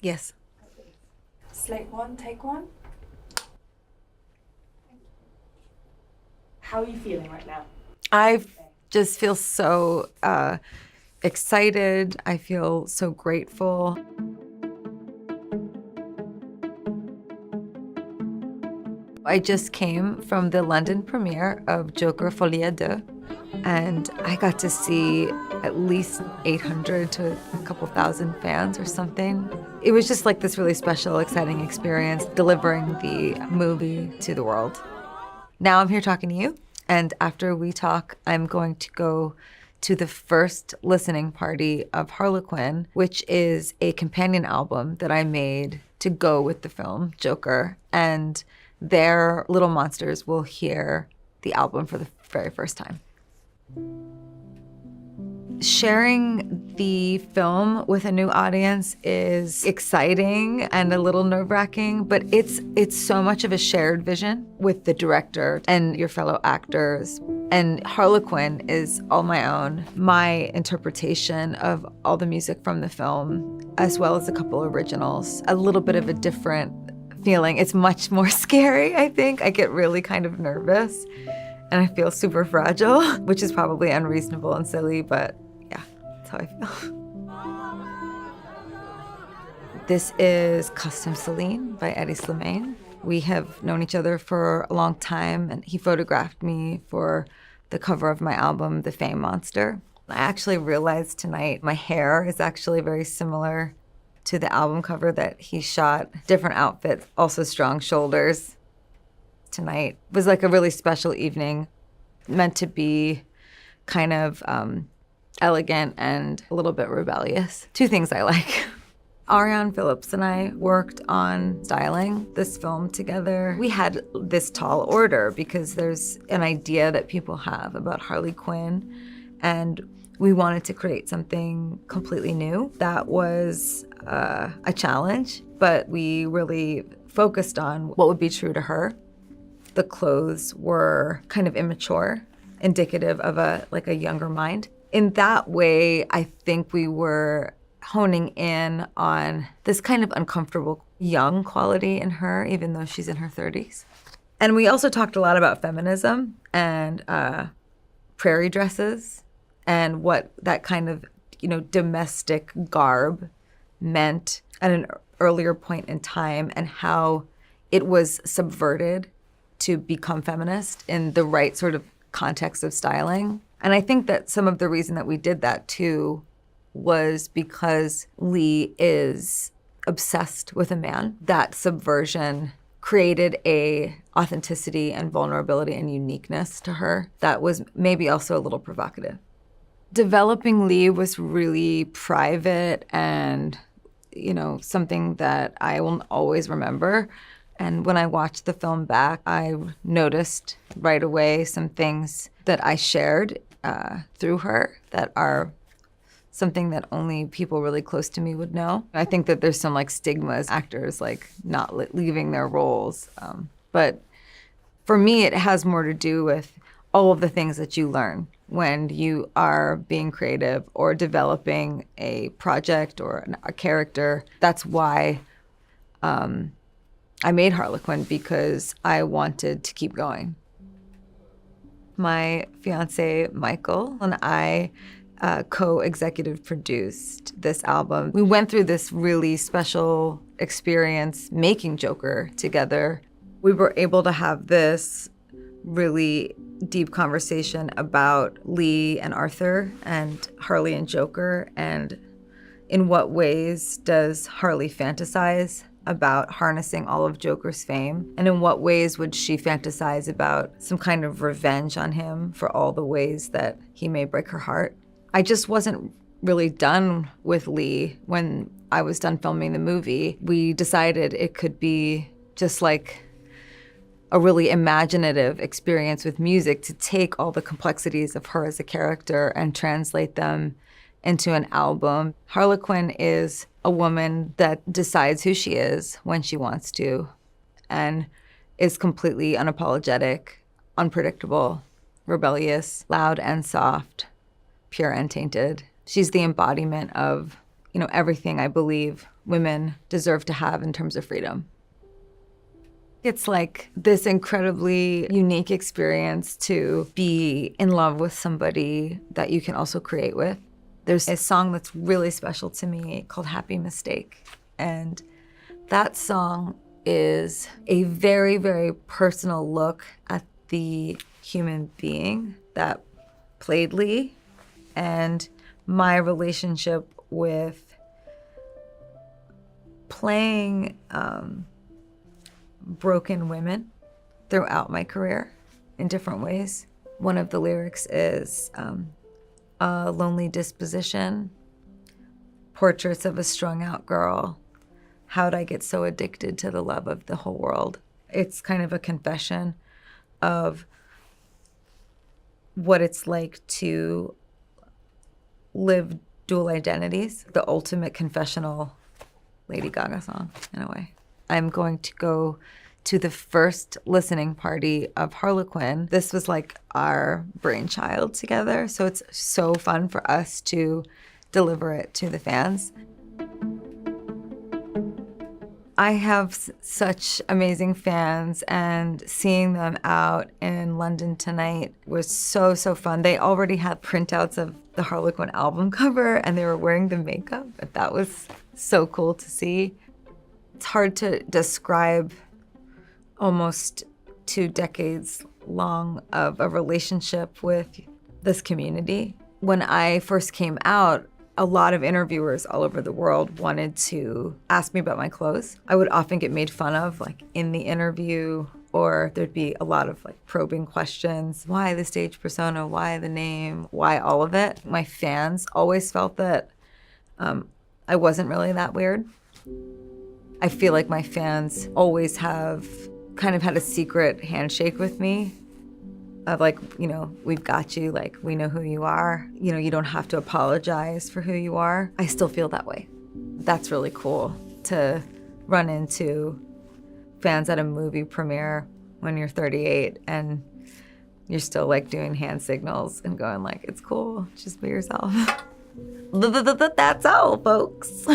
Yes. Slate one, take one. How are you feeling right now? I just feel so excited. I feel so grateful. I just came from the London premiere of Joker Folie, Deux, and I got to see at least 800 to a couple thousand fans or something. It was just like this really special, exciting experience delivering the movie to the world. Now I'm here talking to you, and after we talk, I'm going to go to the first listening party of Harlequin, which is a companion album that I made to go with the film Joker, and their little monsters will hear the album for the very first time. Sharing the film with a new audience is exciting and a little nerve-wracking, but it's so much of a shared vision with the director and your fellow actors. And Harlequin is all my own, my interpretation of all the music from the film, as well as a couple originals. A little bit of a different feeling. It's much more scary, I think. I get really kind of nervous and I feel super fragile, which is probably unreasonable and silly, but yeah, that's how I feel. This is Custom Celine by Eddie Slimane. We have known each other for a long time, and he photographed me for the cover of my album, The Fame Monster. I actually realized tonight my hair is actually very similar to the album cover that he shot. Different outfits, also strong shoulders. Tonight was like a really special evening, meant to be kind of elegant and a little bit rebellious. Two things I like. Ariane Phillips and I worked on styling this film together. We had this tall order because there's an idea that people have about Harley Quinn, and we wanted to create something completely new. That was a challenge, but we really focused on what would be true to her. The clothes were kind of immature, indicative of a younger mind. In that way, I think we were honing in on this kind of uncomfortable young quality in her, even though she's in her 30s. And we also talked a lot about feminism and prairie dresses and what that kind of, domestic garb meant at an earlier point in time and how it was subverted to become feminist in the right sort of context of styling. And I think that some of the reason that we did that too was because Lee is obsessed with a man. That subversion created a authenticity and vulnerability and uniqueness to her that was maybe also a little provocative. Developing Lee was really private and, something that I will always remember. And when I watched the film back, I noticed right away some things that I shared through her that are something that only people really close to me would know. I think that there's some stigmas, actors not leaving their roles. But for me, it has more to do with all of the things that you learn when you are being creative or developing a project or a character. That's why I made Harlequin, because I wanted to keep going. My fiance, Michael, and I co-executive produced this album. We went through this really special experience making Joker together. We were able to have this really deep conversation about Lee and Arthur and Harley and Joker, and in what ways does Harley fantasize about harnessing all of Joker's fame, and in what ways would she fantasize about some kind of revenge on him for all the ways that he may break her heart. I just wasn't really done with Lee when I was done filming the movie. We decided it could be just like a really imaginative experience with music to take all the complexities of her as a character and translate them into an album. Harlequin is a woman that decides who she is when she wants to and is completely unapologetic, unpredictable, rebellious, loud and soft, pure and tainted. She's the embodiment of everything I believe women deserve to have in terms of freedom. It's like this incredibly unique experience to be in love with somebody that you can also create with. There's a song that's really special to me called Happy Mistake. And that song is a very, very personal look at the human being that played Lee and my relationship with playing broken women throughout my career in different ways. One of the lyrics is a lonely disposition, portraits of a strung out girl. How'd I get so addicted to the love of the whole world? It's kind of a confession of what it's like to live dual identities, the ultimate confessional Lady Gaga song, in a way. I'm going to go to the first listening party of Harlequin. This was like our brainchild together, so it's so fun for us to deliver it to the fans. I have such amazing fans, and seeing them out in London tonight was so, so fun. They already had printouts of the Harlequin album cover, and they were wearing the makeup. That was so cool to see. It's hard to describe almost 2 decades long of a relationship with this community. When I first came out, a lot of interviewers all over the world wanted to ask me about my clothes. I would often get made fun of, like in the interview, or there'd be a lot of like probing questions. Why the stage persona? Why the name? Why all of it? My fans always felt that I wasn't really that weird. I feel like my fans always have kind of had a secret handshake with me of like, we've got you, like, we know who you are. You don't have to apologize for who you are. I still feel that way. That's really cool to run into fans at a movie premiere when you're 38 and you're still like doing hand signals and going like, it's cool, just be yourself. That's all, folks.